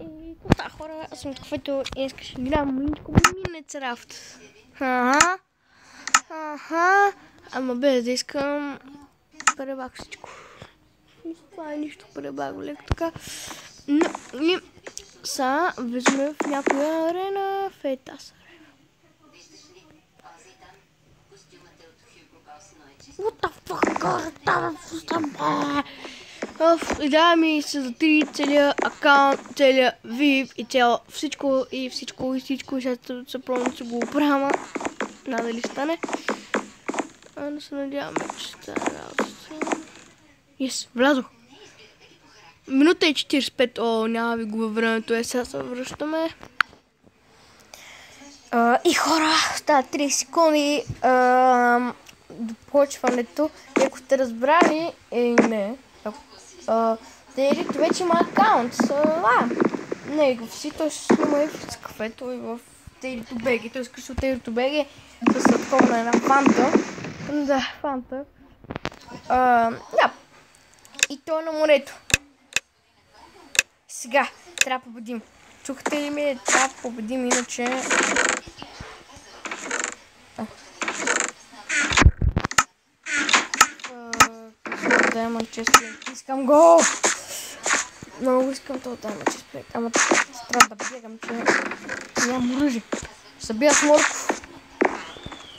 И кота хора, аз съм от каквото искаш игра, малинко мине царафт. Ама без да искам пребах всичко. Това е нищо пребах, леко така. Но и са влизаме в някоя арена в Етас. What the fuck? И да ми се затри целият акаунт, целият VIP и цяло всичко и ще се пробвам, че го оправя. Надали стане. Да се надяваме, че стане работата. Yes, влязох. Минута и 45. О, няма ви губа времето. Сега се връщаме. И хора, стават 30 секунди до почването. И ако сте разбрали, не. Дейрито вече има акаунт. Не, си той ще снима и в кафето и в Дейрито БГ. Той искаш от Дейрито БГ да се такова на една фанта. Да, фанта. Да. И той е на морето. Сега трябва да победим. Чухте ли ми? Трябва да победим, иначе... Diamond Chestplate. Искам го! Много искам това Diamond Chestplate. Ама трябва да бегам, че нямам оръжие. Събия с Морков.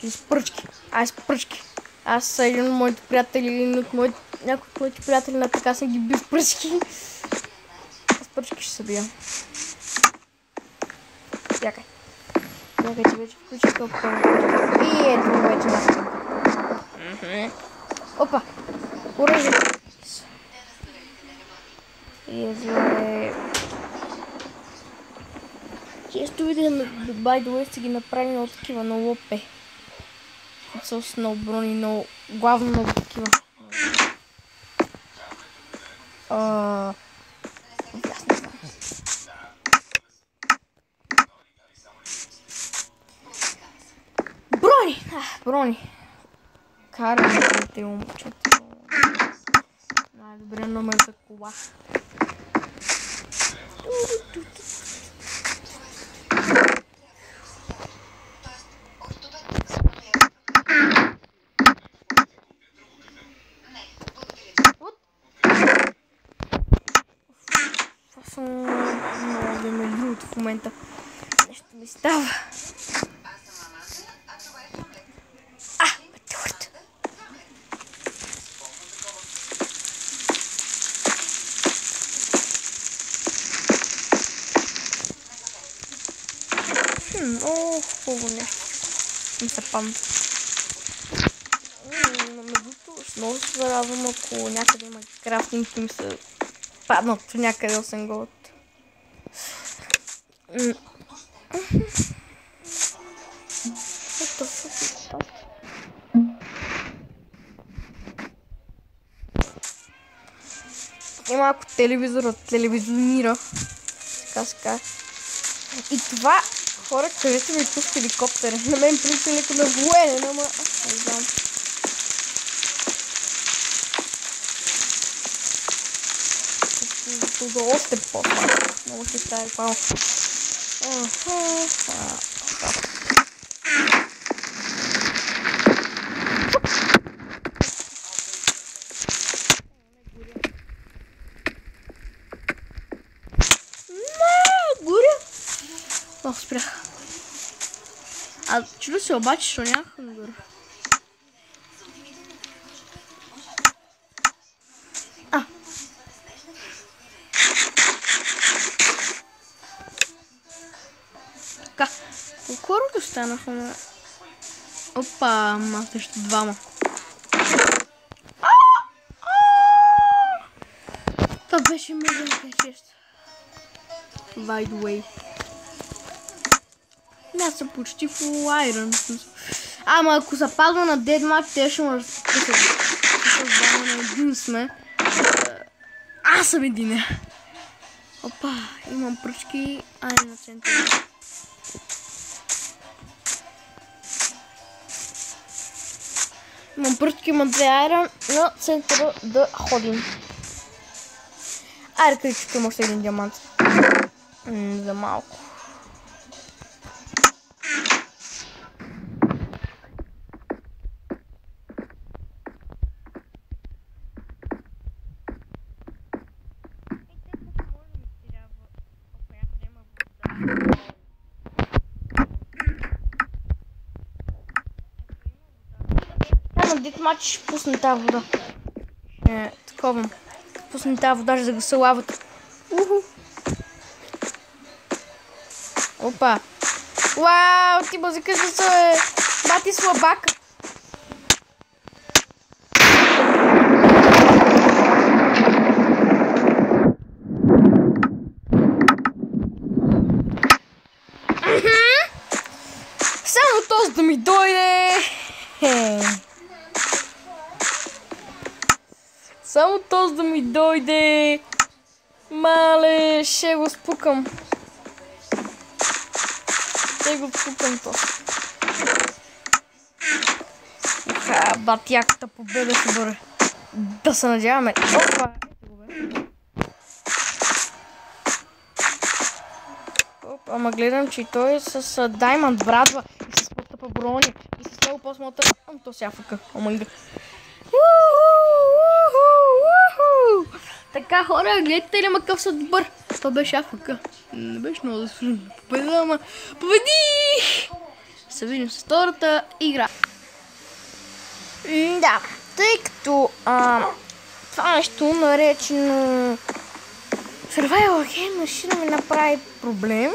И с пръчки. С пръчки. Аз един от моите приятели или някой от моите приятели на така съм ги бил с пръчки. С пръчки ще събия. Чакай, че вече включих топката. И ето вече на. Опа! Оръжие! Често видя на by the way сте ги направили много такива на лопе. Които са много брони, но главно много такива. Брони! Караме те момчета. Най-добре номер за кола. Това съм много да ме другото в момента. Нещо ми става. Хубаво нещо. Не се пам. Междуто, много се зарадвам, ако някъде има крафтинг и ми се паднат някъде 8 голд. И малко телевизорът телевизионира. Така се казва. И това хора, където ми пуска хеликоптера. На мен прилича леко на военен, ама аз не знам. Това още по-слабо. Много ще става пал. Спрях. Чудо се обаче, що нямах нагоре. Така. Колко хората станаха? Опа, аз ще двама. Това беше мега чест. By the way. Аз съм почти full iron. Ама ако се падва на Deadmatch, те ще ме двама на един сме. Аз съм един. Опа, имам пръчки. Айде на центъра. Имам пръчки, имам 2 iron на центъра да ходим. Айде, кричка, има още един диамант. За малко. Дит мач ще пусне тази вода. Такова. Пусне тази вода, за да се лавата. Опа. Вау, ти музика се е. Бати слабак. Само този да ми дойде. Само този да ми дойде. Мале, ще го спукам. Ще го спукам то. Батяката победа ще бъде. Да се надяваме. Опа! Ама гледам, че той е с Diamond брадва и с по-тъпа броня и с много по-смотър. То сега фъка. Ама иде. Така хора, гледайте ли макъв са добър. Това беше АФК. Не беше много да служим. Победа, ама победих! Се видим с втората игра. Да, тъй като това нещо наречено Survival Game ще ми направи проблем.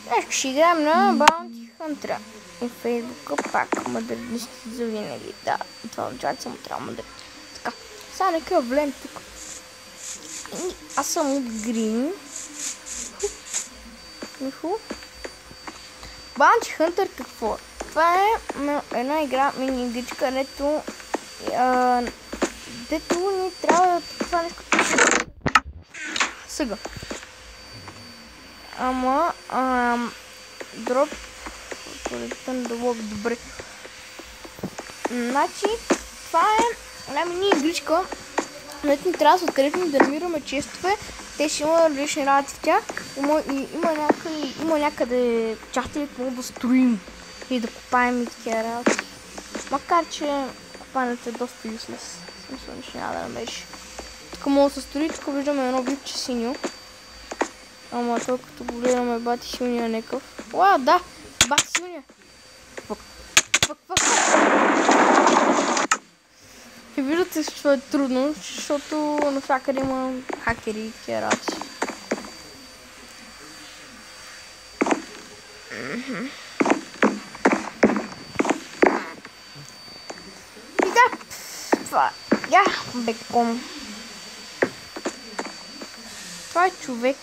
Днес ще играем на Bounty Hunter. И Фейсбука пак мъдреци за винаги. Да, това означава, само трябва мъдрец. Така, сега нека влем тук. Аз съм от Green. Bounty Hunter какво? Това е една игра, мини-игричка, където ни трябва да това нещо сега. Ама дроп да лови добре. Значи това е една мини-игричка, където ни трябва да открепим да намираме честове. Те ще има различни работи в тях. Има някъде частите, мога да строим и да копаем и такива работи. Макар че копането е доста useless. Смисъл, нищо няма да намериш. Тук мога да се строи, тук виждаме едно бивче синьо. Ама той като го гледаме бати силния е някакъв. Уау, да! Бати силния! И виждате, че това е трудно, защото навсякъде има хакери и такива работи. И да, това е бекон. Това е човек.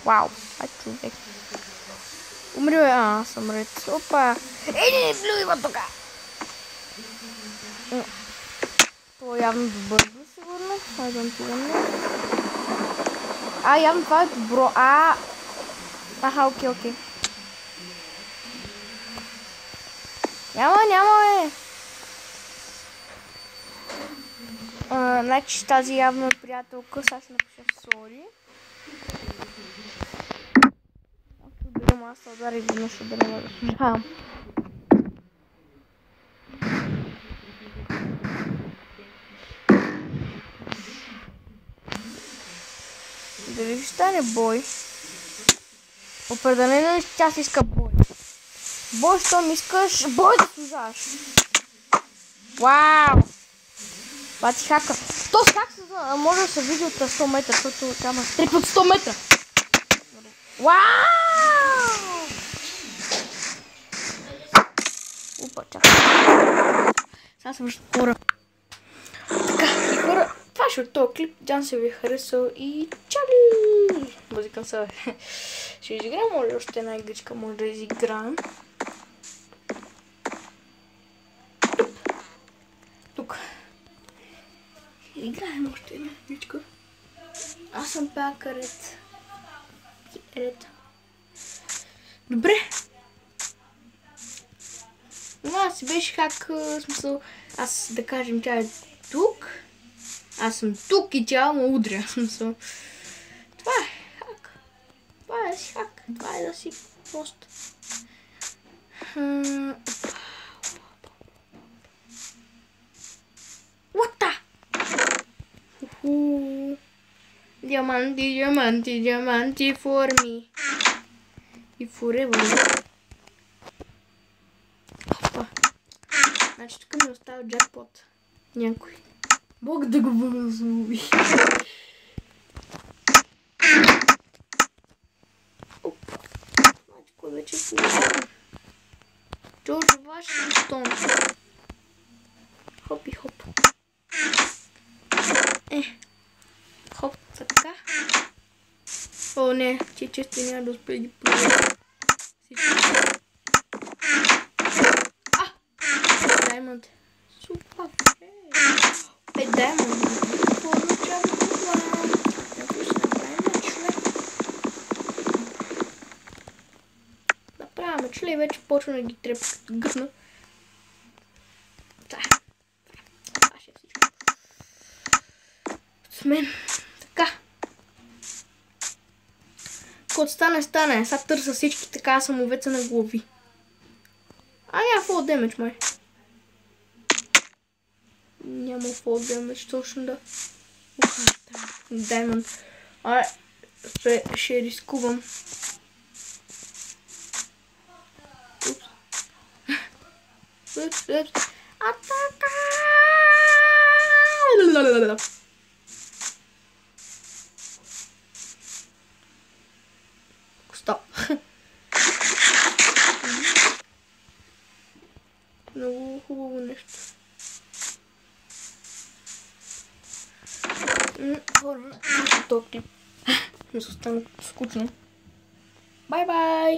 Вау, това е човек. Умрил е, аз съм ред. Опа! Не плюй тука! Това е явно добър, сигурно. Хайде да отиваме. Явно това е добро. Аха, окей. Няма, значи тази явно е приятелка. Сега ще напиша сори. Аз се удари веднъж, да не да служавам. Дали ще стане бой? Определено тя си иска бой. Бой, щом искаш, бой да служаваш. Вау! Бати хака. То как може да се види от 100 метра, защото тя има стрик от 100 метра. Вау! Опа, чакай. Сега съм вършил хора. Така, и хора, това ще от този клип. Дян се ви е харесал и чали! Музикам се ще изиграем, може още една игричка, може да изиграем. Тук. Играем още една игричка. Аз съм пак ред. Добре. Но аз си беше как смисъл. Аз да кажем, тя е тук. Аз съм тук и тя ме удря. Смисъл. Това е хак. Това е да си хак. Това е да си просто. What the? Диаманти, диаманти, диаманти for me. И forever. Опа. Значи тук ми остава джакпот. Някой. Бог да го благослови. Опа. Значи кой вече е получава? Джордж Вашингтон. Хоп и хоп. Хоп, така. О, не, че често няма да успея ги плюя. Даймонд. Супер. Даймонд. Какво означава това? Някой ще направим член. Направяме член и вече почва да ги трепа като гътна. Това ще е всичко. С мен. Така. Кот стане. Сега търса всички така самовеца на глави. Няма фол демедж, май. Няма фол демедж, точно да. Даймонд. Ще рискувам. Упс. Атака! Стоп. Много хубаво нещо. Хора, този клип ми се остана скучно. Бай-бай!